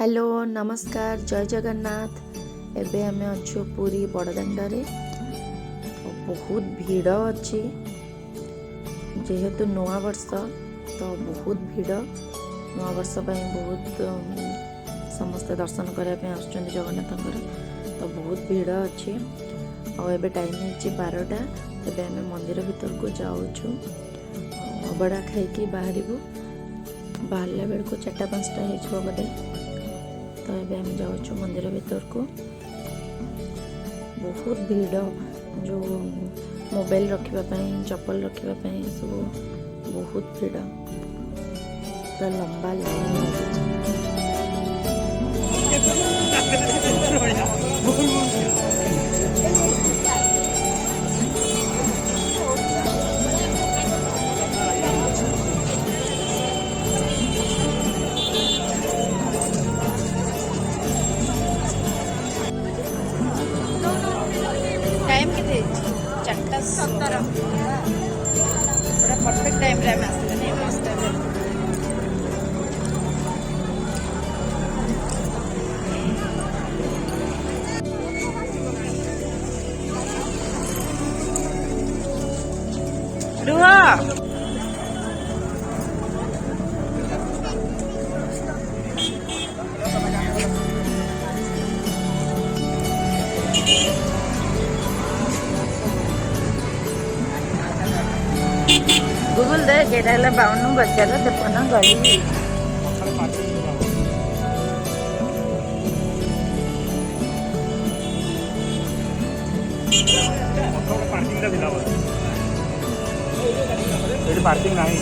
Hello नमस्कार जय जगन्नाथ। एबे आमे अच्छु पूरी बड़दाण्डरे बहुत भीड़ अच्छी जेहेतु नवा वर्ष तो बहुत भीड़ नवा वर्ष बहुत समस्त दर्शन करने जगन्नाथ तो बहुत भीड़ अच्छी आबे टाइम है 12टा। एबे आमे मंदिर भीतर को जाऊँ अबड़ा खाई बाहर बाहर बेल को 4-5टा हो बोधे। तो ये आम जाऊँ मंदिर भीतर को बहुत भीड़ जो मोबाइल रखापी चप्पल रखापी सब बहुत भीड़ पूरा लंबा लाइन टाइम के 4:17 पूरा परफेक्ट टाइम रे आसले नहीं मस्त रुआ गूगल दे केटा 52 बच्चा तेपन गली पार्किंग नहीं